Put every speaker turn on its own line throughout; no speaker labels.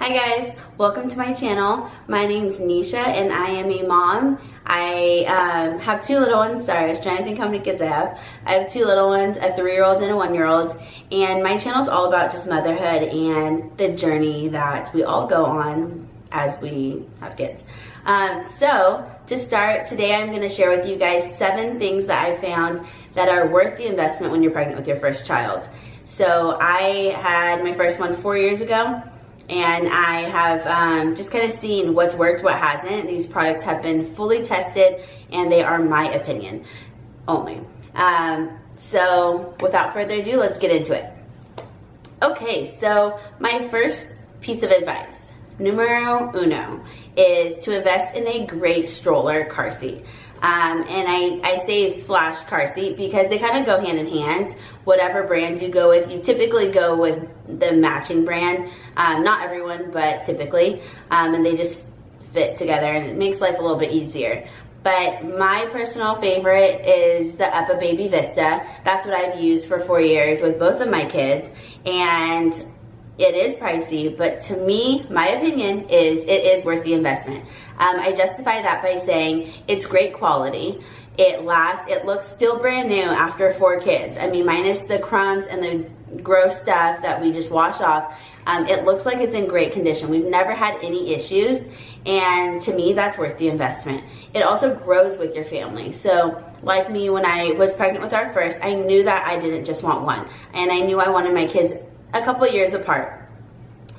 Hi guys, welcome to my channel. My name's Neisha and I am a mom. I have two little ones. Sorry, I was trying to think how many kids I have. I have two little ones, a 3-year-old and a 1-year-old. And my channel is all about just motherhood and the journey that we all go on as we have kids. So to start, today I'm going to share with you guys 7 things that I found that are worth the investment when you're pregnant with your first child. So I had my first one 4 years ago. And I have just kind of seen what's worked, what hasn't. These products have been fully tested and they are my opinion only. So without further ado, let's get into it. Okay, so my first piece of advice, numero uno, is to invest in a great stroller car seat. And I say slash car seat because they kind of go hand in hand. Whatever brand you go with, you typically go with the matching brand. Not everyone, but typically. And they just fit together and it makes life a little bit easier. But my personal favorite is the Up a Baby Vista. That's what I've used for 4 years with both of my kids. And it is pricey, but to me, my opinion is it is worth the investment. I justify that by saying it's great quality. It lasts, it looks still brand new after 4 kids. I mean, minus the crumbs and the gross stuff that we just wash off. It looks like it's in great condition. We've never had any issues, and to me, that's worth the investment. It also grows with your family. So, like me, when I was pregnant with our first, I knew that I didn't just want one, and I knew I wanted my kids a couple of years apart.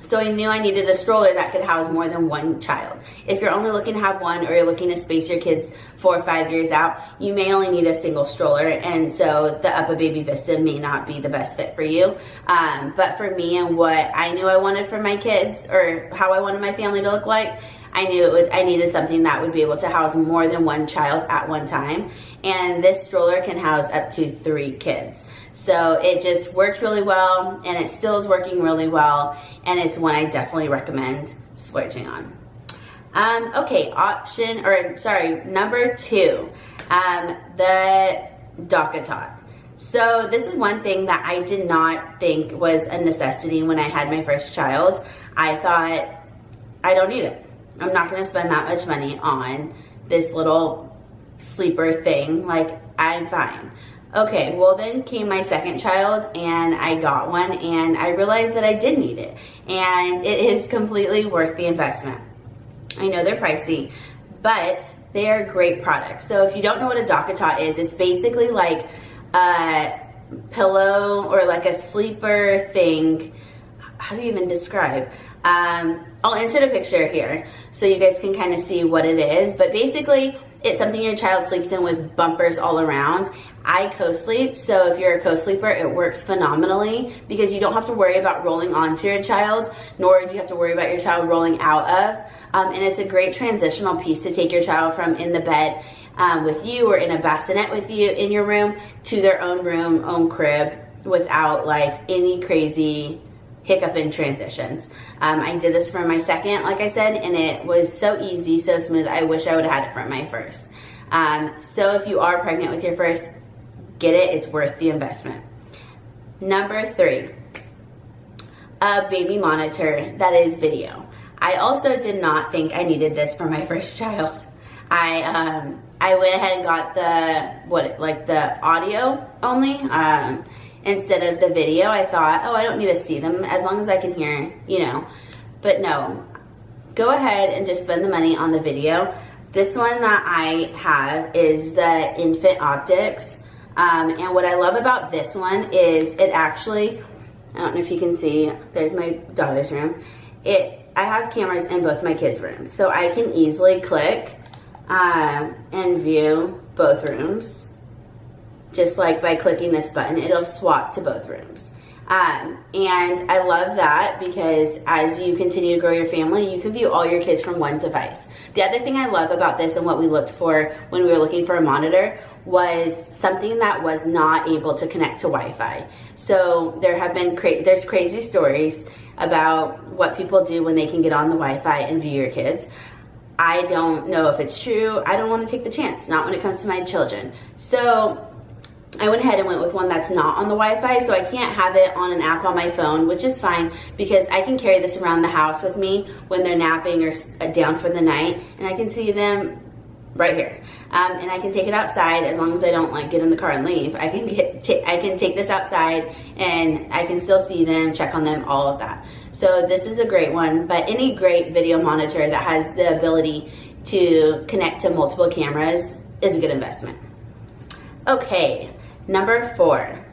So I knew I needed a stroller that could house more than one child. If you're only looking to have one or you're looking to space your kids 4 or 5 years out, you may only need a single stroller, and so the Up a Baby Vista may not be the best fit for you. But for me and what I knew I wanted for my kids, or how I wanted my family to look like, I knew I needed something that would be able to house more than one child at one time. And this stroller can house up to 3 kids. So it just works really well, and it still is working really well, and it's one I definitely recommend splurging on. Okay, number 2, the Dockatot. So this is one thing that I did not think was a necessity when I had my first child. I thought, I don't need it. I'm not going to spend that much money on this little sleeper thing. Like, I'm fine. Okay, well then came my second child and I got one and I realized that I did need it. And it is completely worth the investment. I know they're pricey, but they are great products. So if you don't know what a Dockatot is, it's basically like a pillow or like a sleeper thing. How do you even describe? I'll insert a picture here so you guys can kind of see what it is. But basically, it's something your child sleeps in with bumpers all around. I co-sleep, so if you're a co-sleeper, it works phenomenally because you don't have to worry about rolling onto your child, nor do you have to worry about your child rolling out of. And it's a great transitional piece to take your child from in the bed with you or in a bassinet with you in your room to their own room, own crib, without like any crazy hiccup in transitions. I did this for my second, like I said, and it was so easy, so smooth. I wish I would have had it for my first. So if you are pregnant with your first, get it. It's worth the investment. Number 3, a baby monitor that is video. I also did not think I needed this for my first child. I went ahead and got the audio only. Instead of the video. I thought, oh, I don't need to see them as long as I can hear, you know. But no, go ahead and just spend the money on the video. This one that I have is the Infant Optics. And what I love about this one is it actually, I don't know if you can see, there's my daughter's room. I have cameras in both my kids' rooms. So I can easily click and view both rooms. Just like by clicking this button, it'll swap to both rooms. And I love that because as you continue to grow your family, you can view all your kids from one device. The other thing I love about this and what we looked for when we were looking for a monitor was something that was not able to connect to Wi-Fi. So there's crazy stories about what people do when they can get on the Wi-Fi and view your kids. I don't know if it's true. I don't want to take the chance, not when it comes to my children. So I went ahead and went with one that's not on the Wi-Fi, so I can't have it on an app on my phone, which is fine because I can carry this around the house with me when they're napping or down for the night, and I can see them right here. And I can take it outside as long as I don't like get in the car and leave. I can take this outside and I can still see them, check on them, all of that. So this is a great one, but any great video monitor that has the ability to connect to multiple cameras is a good investment. Okay, number 4.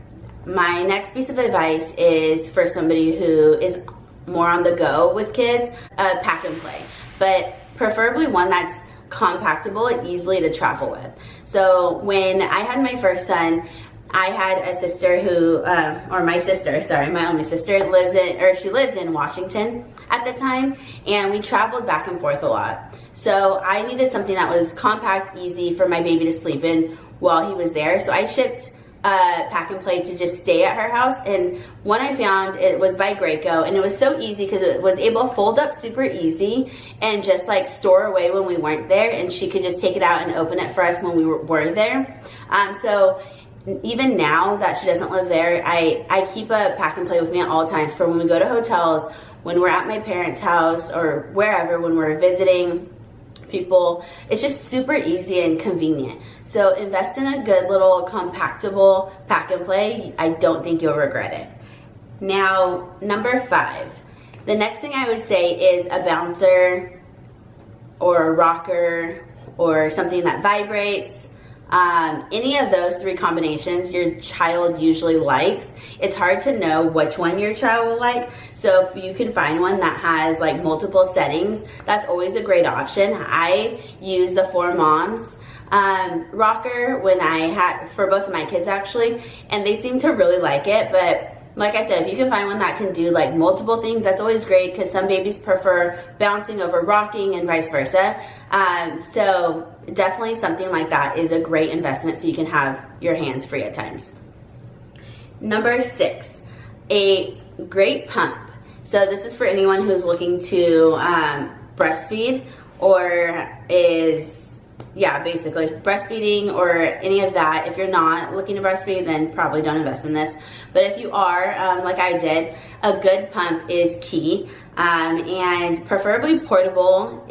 My next piece of advice is for somebody who is more on the go with kids, pack and play, but preferably one that's compactable and easily to travel with. So when I had my first son, I had a sister who, or my sister, sorry, my only sister she lived in Washington at the time, and we traveled back and forth a lot. So I needed something that was compact, easy for my baby to sleep in while he was there. So I shipped pack and play to just stay at her house, and one I found, it was by Graco, and it was so easy because it was able to fold up super easy and just like store away when we weren't there, and she could just take it out and open it for us when we were there. So even now that she doesn't live there, I keep a pack and play with me at all times for when we go to hotels, when we're at my parents' house, or wherever, when we're visiting people. It's just super easy and convenient. So invest in a good little compactable pack and play. I don't think you'll regret it. Now, number 5. The next thing I would say is a bouncer or a rocker or something that vibrates. Any of those 3 combinations your child usually likes. It's hard to know which one your child will like, so if you can find one that has like multiple settings, that's always a great option. I use the 4 Moms rocker when I had for both of my kids actually, and they seem to really like it. But like I said, if you can find one that can do like multiple things, that's always great because some babies prefer bouncing over rocking and vice versa. So definitely something like that is a great investment so you can have your hands free at times. Number 6, a great pump. So this is for anyone who's looking to breastfeed or is, basically breastfeeding or any of that. If you're not looking to breastfeed, then probably don't invest in this. But if you are, like I did, a good pump is key, and preferably portable,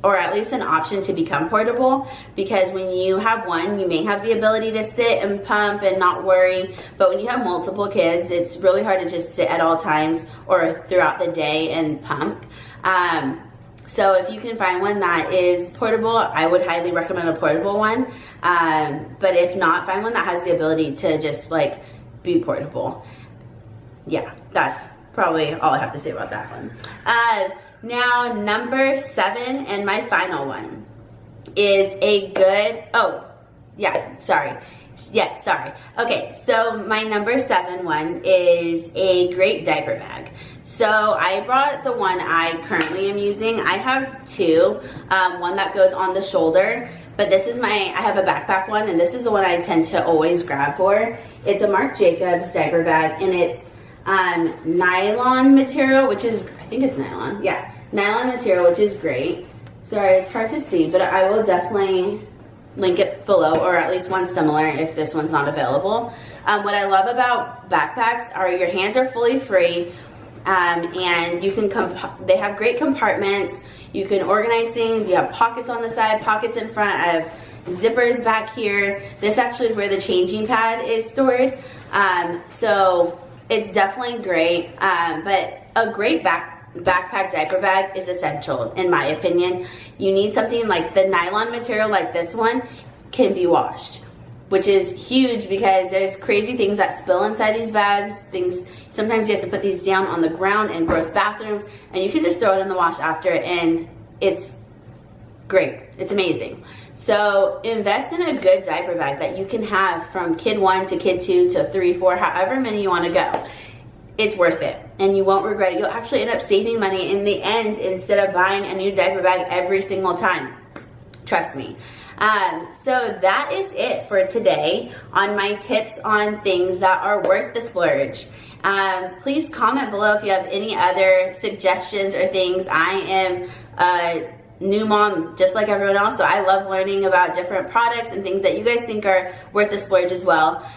or at least an option to become portable, because when you have one, you may have the ability to sit and pump and not worry, but when you have multiple kids, it's really hard to just sit at all times or throughout the day and pump. So if you can find one that is portable, I would highly recommend a portable one, but if not, find one that has the ability to just like be portable. Yeah, that's probably all I have to say about that one. Now, number 7 and my final one is a good, Okay, so my number 7 one is a great diaper bag. So I brought the one I currently am using. I have 2, one that goes on the shoulder, but this is I have a backpack one, and this is the one I tend to always grab for. It's a Marc Jacobs diaper bag, and it's nylon material, which is, I think it's nylon. Yeah, nylon material, which is great. Sorry, it's hard to see, but I will definitely link it below, or at least one similar if this one's not available. What I love about backpacks are your hands are fully free, and you can they have great compartments. You can organize things. You have pockets on the side, pockets in front. I have zippers back here. This actually is where the changing pad is stored. So it's definitely great, but a great backpack diaper bag is essential in my opinion. You need something like the nylon material like this one can be washed, which is huge because there's crazy things that spill inside these bags. Sometimes you have to put these down on the ground in gross bathrooms, and you can just throw it in the wash after, and it's great. It's amazing. So invest in a good diaper bag that you can have from kid 1 to kid 2 to 3, 4, however many you want to go. It's worth it, and you won't regret it. You'll actually end up saving money in the end instead of buying a new diaper bag every single time. Trust me. So that is it for today on my tips on things that are worth the splurge. Please comment below if you have any other suggestions or things. I am new mom just like everyone else, so I love learning about different products and things that you guys think are worth the splurge as well.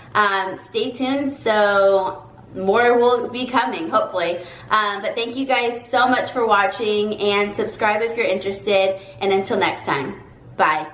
Stay tuned, so more will be coming, hopefully. But thank you guys so much for watching, and subscribe if you're interested, and until next time, bye.